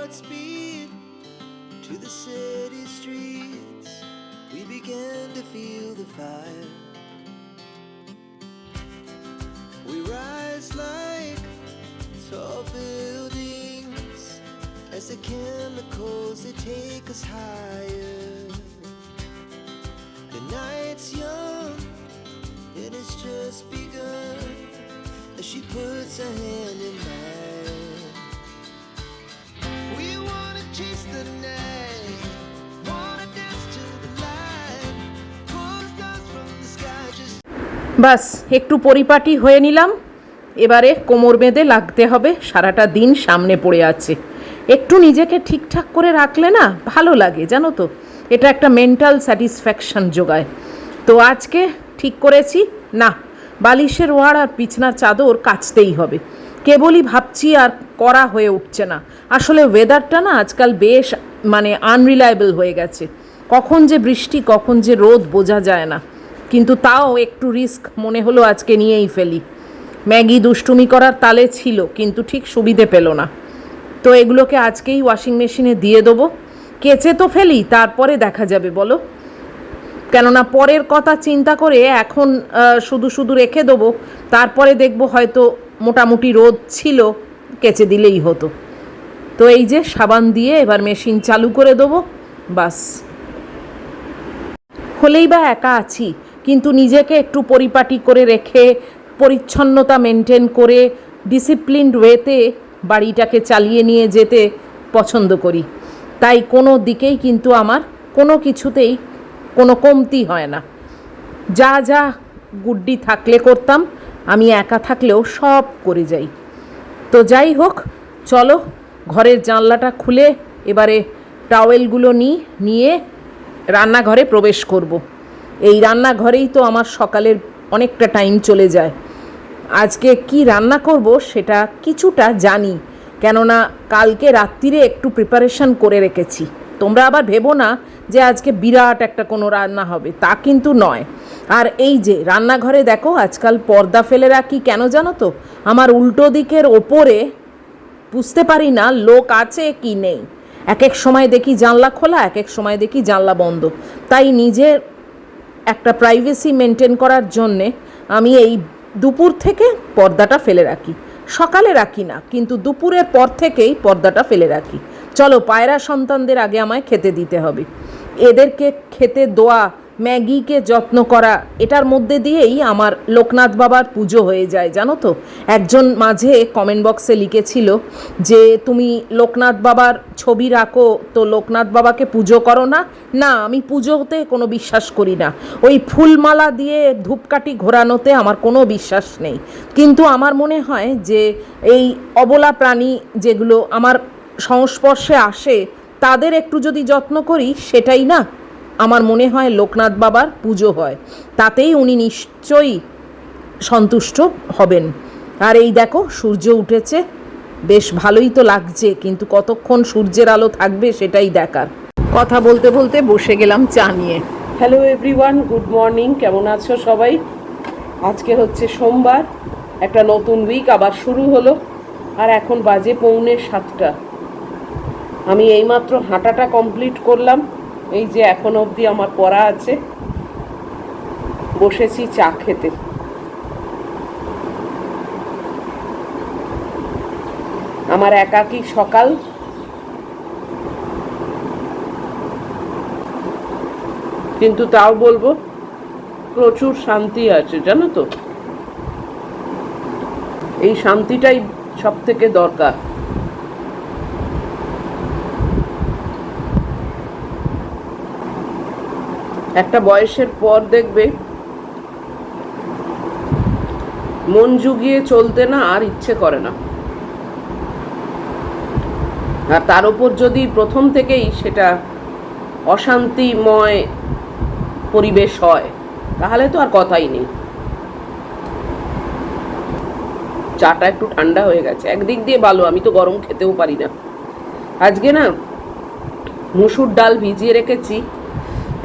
hearts beat to the city streets. We began to feel the fire. We rise like tall buildings as the chemicals they take us higher. The night's young and it's just begun as she puts her hand in mine. We wanna chase the night, wanna dance to the light, pull stars from the sky just বাস একটু পরিপাটি হয়ে নিলাম। এবারে কোমর বেঁধে লাগতে হবে, সারাটা দিন সামনে পড়ে আছে। একটু নিজেকে ঠিকঠাক করে রাখলে না ভালো লাগে, জানো তো, এটা একটা মেন্টাল স্যাটিসফ্যাকশান যোগায়। তো আজকে ঠিক করেছি, না, বালিশের ওয়াড় আর বিছনার চাদর কাচতেই হবে। কেবলই ভাবছি আর করা হয়ে উঠছে না। আসলে ওয়েদারটা না আজকাল বেশ আনরিলায়েবল হয়ে গেছে। কখন যে বৃষ্টি কখন যে রোদ বোঝা যায় না, কিন্তু তাও একটু রিস্ক মনে হলো আজকে নিয়েই ফেলি। ম্যাগি দুষ্টুমি করার তালে ছিল, কিন্তু ঠিক সুবিধে পেল না। তো এগুলোকে আজকেই ওয়াশিং মেশিনে দিয়ে দেবো। কেচে তো ফেলি, তারপরে দেখা যাবে, বলো। কেননা পরের কথা চিন্তা করে এখন শুধু শুধু রেখে দেবো, তারপরে দেখবো হয়তো মোটামুটি রোদ ছিল, কেচে দিলেই হতো। তো এই যে সাবান দিয়ে এবার মেশিন চালু করে দেবো, বাস। হলেই বা একা আছি, কিন্তু নিজেকে একটু পরিপাটি করে রেখে পরিচ্ছন্নতা মেনটেন করে ডিসিপ্লিনড ওয়েতে বাড়িটাকে চালিয়ে নিয়ে যেতে পছন্দ করি। তাই কোনো দিকেই কিন্তু আমার কোনো কিছুতেই কোনো কমতি হয় না। যা যা গুড্ডি থাকলে করতাম, আমি একা থাকলেও সব করে যাই। তো যাই হোক, চলো ঘরের জানলাটা খুলে এবারে টাওয়েলগুলো নিয়ে রান্নাঘরে প্রবেশ করব। এই রান্নাঘরেই তো আমার সকালের অনেকটা টাইম চলে যায়। আজকে কি রান্না করব সেটা কিছুটা জানি, কেননা কালকে রাত্রিরে একটু প্রিপারেশন করে রেখেছি। তোমরা আবার ভেবো না যে আজকে বিরাট একটা কোনো রান্না হবে, তা কিন্তু নয়। আর এই যে রান্নাঘরে দেখো আজকাল পর্দা ফেলে রাখি, কেন জানো তো? আমার উল্টো দিকের ওপরে বুঝতে পারি না লোক আছে কি নেই। এক এক সময় দেখি জানলা খোলা, এক এক সময় দেখি জানলা বন্ধ। তাই নিজের একটা প্রাইভেসি মেনটেন করার জন্যে আমি এই দুপুর থেকে পর্দাটা ফেলে রাখি। সকালে রাখি না, কিন্তু দুপুরের পর থেকেই পর্দাটা ফেলে রাখি। চলো, পায়রা সন্তানদের আগে আমায় খেতে দিতে হবে। এদেরকে খেতে দেওয়া, ম্যাগিকে যত্ন করা, এটার মধ্যে দিয়েই আমার লোকনাথ বাবার পুজো হয়ে যায়, জানো তো। একজন মাঝে কমেন্ট বক্সে লিখেছিল যে তুমি লোকনাথ বাবার ছবি রাখো, তো লোকনাথ বাবাকে পুজো করো না। না, আমি পুজোতে কোনো বিশ্বাস করি না। ওই ফুলমালা দিয়ে ধূপকাঠি ঘোরানোতে আমার কোনো বিশ্বাস নেই। কিন্তু আমার মনে হয় যে এই অবলা প্রাণী যেগুলো আমার সংস্পর্শে আসে, তাদের একটু যদি যত্ন করি, সেটাই না আমার মনে হয় লোকনাথ বাবার পুজো হয়। তাতেই উনি নিশ্চয়ই সন্তুষ্ট হবেন। আর এই দেখো সূর্য উঠেছে, বেশ ভালোই তো লাগছে, কিন্তু কতক্ষণ সূর্যের আলো থাকবে সেটাই দেখার। কথা বলতে বলতে বসে গেলাম চা নিয়ে। Hello everyone, good morning. কেমন আছো সবাই? আজকে হচ্ছে সোমবার, একটা নতুন উইক আবার শুরু হলো। আর এখন বাজে 6:45। আমি এইমাত্র হাঁটাটা কমপ্লিট করলাম। এই যে এখন অবধি আমার পড়া আছে, বসেছি চা খেতে। আমার একাকী সকাল, কিন্তু তাও বলবো প্রচুর শান্তি আছে, জানো তো। এই শান্তিটাই সব থেকে দরকার। একটা বয়সের পর দেখবে মন জুগিয়ে চলতে না আর ইচ্ছে করে না। আর তার উপর যদি প্রথম থেকেই সেটা অশান্তিময় পরিবেশ হয়, তাহলে তো আর কথাই নেই। চাটা একটু ঠান্ডা হয়ে গেছে, একদিক দিয়ে ভালো, আমি তো গরম খেতেও পারি না। আজকে না মুসুর ডাল ভিজিয়ে রেখেছি,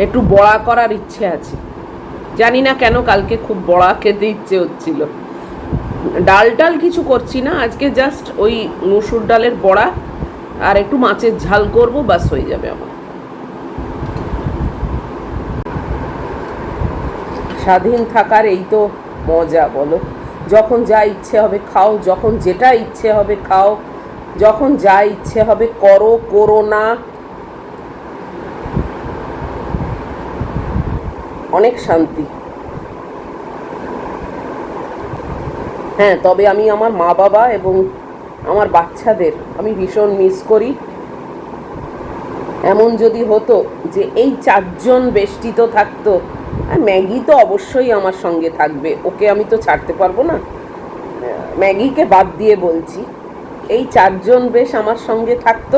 একটু বড়া করার ইচ্ছে আছে। জানি না কেন কালকে খুব বড়া খেতে ইচ্ছে হচ্ছিল। ডাল কিছু করছি না আজকে, জাস্ট ওই মুসুর ডালের বড়া আর একটু মাছের ঝাল করব, বাস হয়ে যাবে আমার। স্বাধীন থাকার এই তো মজা, বলো। যখন যা ইচ্ছে হবে খাও, যখন যেটা ইচ্ছে হবে খাও, যখন যা ইচ্ছে হবে করো, করো না। অনেক শান্তি। হ্যাঁ, তবে আমি আমার মা বাবা এবং আমার বাচ্চাদের আমি ভীষণ মিস করি। এমন যদি হতো যে এই 4 জন বেষ্টিত থাকতো, আর ম্যাগি তো অবশ্যই আমার সঙ্গে থাকবে, ওকে আমি তো ছাড়তে পারবো না, ম্যাগিকে বাদ দিয়ে বলছি, এই 4 জন বেশ আমার সঙ্গে থাকতো,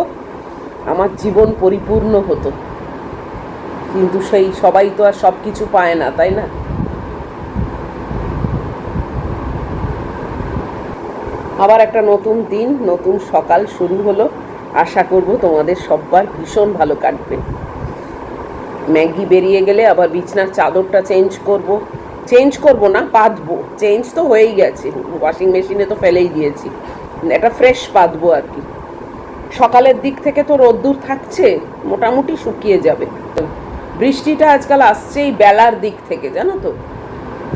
আমার জীবন পরিপূর্ণ হতো। কিন্তু সেই সবাই তো আর সব কিছু পায় না, তাই না? আবার একটা নতুন দিন, নতুন সকাল শুরু হলো। আশা করব তোমাদের সবার ভীষণ ভালো কাটবে। ম্যাগি বেরিয়ে গেলে আবার বিছনার চাদরটা চেঞ্জ করব না, পাতবো। চেঞ্জ তো হয়েই গেছে, ওয়াশিং মেশিনে তো ফেলেই দিয়েছি, এটা ফ্রেশ পাতবো আর কি। সকালের দিক থেকে তো রোদ্দুর থাকছে, মোটামুটি শুকিয়ে যাবে। বৃষ্টিটা আজকাল আসছেই বেলার দিক থেকে, জানো তো।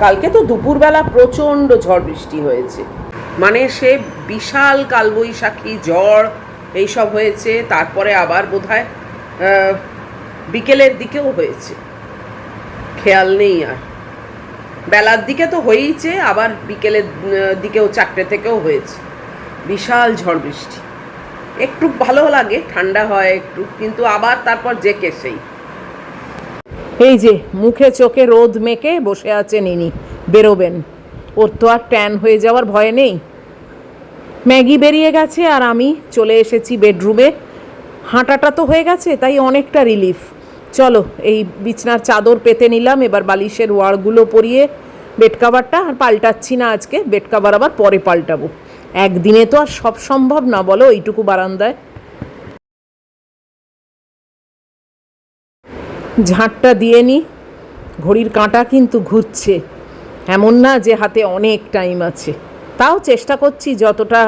কালকে তো দুপুরবেলা প্রচণ্ড ঝড় বৃষ্টি হয়েছে, মানে সে বিশাল কালবৈশাখী ঝড় এইসব হয়েছে। তারপরে আবার বোধহয় বিকেলের দিকেও হয়েছে, খেয়াল নেই আর। বেলার দিকে তো হয়েইছে, আবার বিকেলের দিকেও 4টে থেকেও হয়েছে বিশাল ঝড় বৃষ্টি। একটু ভালো লাগে, ঠান্ডা হয় একটু, কিন্তু আবার তারপর জেকে সেই। এই যে মুখে চোখে রোদ মেখে বসে আছে নিনি, বেরোবেন। ওর তো আর ট্যান হয়ে যাওয়ার ভয় নেই। ম্যাগি বেরিয়ে গেছে আর আমি চলে এসেছি বেডরুমে। হাঁটাটা তো হয়ে গেছে, তাই অনেকটা রিলিফ। চলো, এই বিছনার চাদর পেতে নিলাম, এবার বালিশের ওয়ারগুলো পরিয়ে বেড কাভারটা আর পাল্টাচ্ছি না আজকে, বেড কাভার আবার পরে পাল্টাবো। একদিনে তো আর সব সম্ভব না, বলো, এইটুকু বারান্দায়। ঝাঁটটা দিয়ে নি। ঘড়ির কাঁটা কিন্তু ঘুরছে, এমন না যে হাতে অনেক টাইম আছে, তাও চেষ্টা করছি যতটা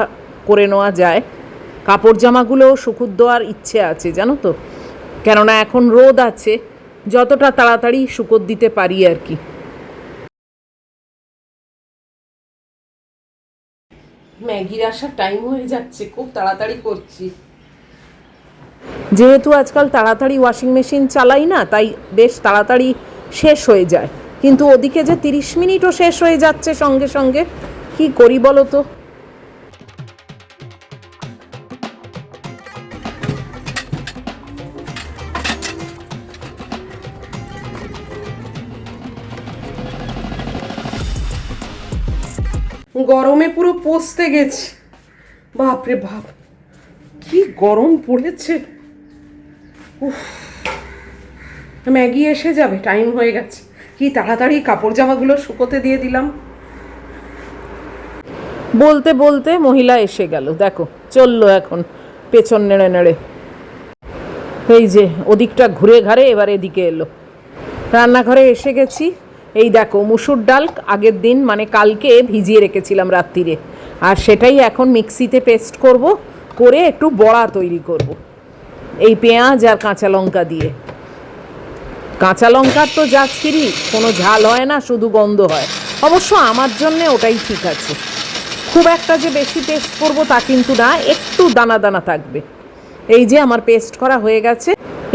করে নেওয়া যায়। কাপড় জামাগুলো শুকুর দেওয়ার ইচ্ছে আছে, জানো তো, কেননা এখন রোদ আছে, যতটা তাড়াতাড়ি শুকোর দিতে পারি আর কি। ম্যাগির আসার টাইম হয়ে যাচ্ছে, খুব তাড়াতাড়ি করছি। যেহেতু আজকাল তাড়াতাড়ি ওয়াশিং মেশিন চালাই না, তাই বেশ তাড়াতাড়ি শেষ হয়ে যায়। কিন্তু ওদিকে যে 30 মিনিটও শেষ হয়ে যাচ্ছে সঙ্গে সঙ্গে, কি করি বলো তো। গরমে পুরো পচতে গেছে, বাপরে বাপ কি গরম পড়েছে। উফ, ম্যাগি এসে যাবে, টাইম হয়ে গেছে। কি তাড়াতাড়ি কাপড় জামাগুলো শুকোতে দিয়ে দিলাম। বলতে বলতে মহিলা এসে গেল, দেখো চললো এখন পেছন নেড়ে নেড়ে। এই যে ওদিকটা ঘুরে ঘাড়ে এবার এদিকে এলো। রান্নাঘরে এসে গেছি। এই দেখো মুসুর ডাল আগের দিন মানে কালকে ভিজিয়ে রেখেছিলাম রাত্রিরে, আর সেটাই এখন মিক্সিতে পেস্ট করব, করে একটু বড়া তৈরি করব এই পেঁয়াজ আর কাঁচা লঙ্কা দিয়ে। কাঁচা লঙ্কার তো যা ছিরি, কোনো ঝাল হয় না, শুধু গন্ধ হয়। অবশ্য আমার জন্যে ওটাই ঠিক আছে, খুব একটা যে বেশি পেস্ট করব তা কিন্তু না, একটু দানা দানা থাকবে। এই যে আমার পেস্ট করা হয়ে গেছে,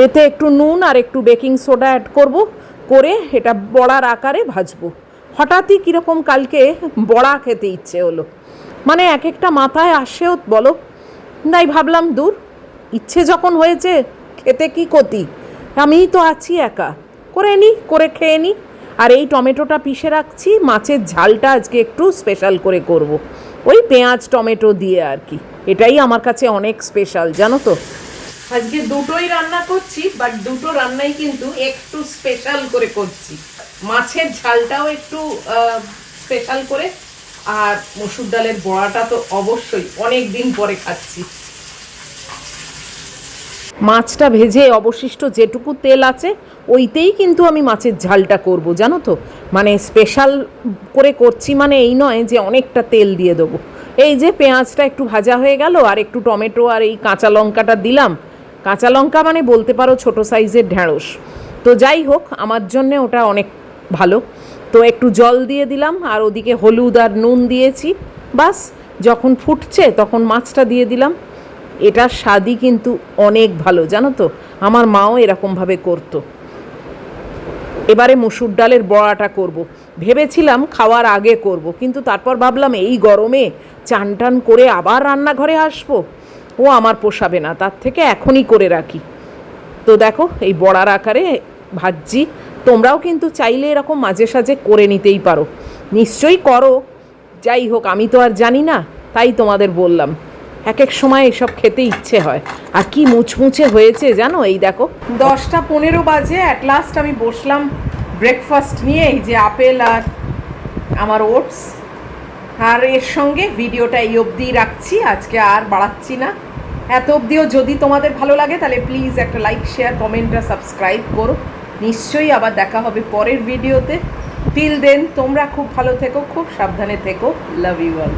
এতে একটু নুন আর একটু বেকিং সোডা অ্যাড করব, করে এটা বড়ার আকারে ভাজবো। হঠাৎই কীরকম কালকে বড়া খেতে ইচ্ছে হলো, মানে এক একটা মাথায় আসেও বলো, তাই ভাবলাম দূর, ইচ্ছে যখন হয়েছে খেতে কি ক্ষতি, আমিই তো আছি একা, করে খেয়ে নিই। আর এই টমেটোটা পিষে রাখছি, মাছের ঝালটা আজকে একটু স্পেশাল করে করব, ওই পেঁয়াজ টমেটো দিয়ে আর কি। এটাই আমার কাছে অনেক স্পেশাল, জানো তো। আজকে দুটোই রান্না করছি, বাট দুটো রান্নাই কিন্তু একটু স্পেশাল করে করছি। মাছের ঝালটাও একটু স্পেশাল করে, আর মসুর ডালের বড়াটা তো অবশ্যই অনেক দিন পরে খাচ্ছি। মাছটা ভেজে অবশিষ্ট যেটুকু তেল আছে ওইতেই কিন্তু আমি মাছের ঝালটা করব, জানো তো। মানে স্পেশাল করে করছি মানে এই নয় যে অনেকটা তেল দিয়ে দেবো, এই যে পেঁয়াজটা একটু ভাজা হয়ে গেল, আর একটু টমেটো আর এই কাঁচা লঙ্কাটা দিলাম। কাঁচা লঙ্কা মানে বলতে পারো ছোট সাইজের ঢ্যাঁড়স। তো যাই হোক, আমার জন্যে ওটা অনেক ভালো। তো একটু জল দিয়ে দিলাম, আর ওদিকে হলুদ আর নুন দিয়েছি। বাস, যখন ফুটছে তখন মাছটা দিয়ে দিলাম। এটার স্বাদই কিন্তু অনেক ভালো, জানো তো। আমার মাও এরকমভাবে করতো। এবারে মুসুর ডালের বড়াটা করব। ভেবেছিলাম খাওয়ার আগে করব, কিন্তু তারপর ভাবলাম এই গরমে চান টান করে আবার রান্নাঘরে আসবো, ও আমার পোষাবে না, তার থেকে এখনই করে রাখি। তো দেখো, এই বড়ার আকারে ভাজছি। তোমরাও কিন্তু চাইলে এরকম মাঝে সাঝে করে নিতেই পারো, নিশ্চয়ই করো। যাই হোক, আমি তো আর জানি না, তাই তোমাদের বললাম। এক এক সময় এসব খেতে ইচ্ছে হয়। আর কি মুচমুচে হয়েছে জানো, এই দেখো 10টা 15 বাজে। অ্যাট লাস্ট আমি বসলাম ব্রেকফাস্ট নিয়ে। এই যে আপেল আর আমার ওটস, আর এর সঙ্গে ভিডিওটা এই অবধি রাখছি, আজকে আর বাড়াচ্ছি না। এত অবধিও যদি তোমাদের ভালো লাগে তাহলে প্লিজ একটা লাইক, শেয়ার, কমেন্ট আর সাবস্ক্রাইব করো। নিশ্চয়ই আবার দেখা হবে পরের ভিডিওতে। টিল দেন তোমরা খুব ভালো থেকো, খুব সাবধানে থেকো। Love you all.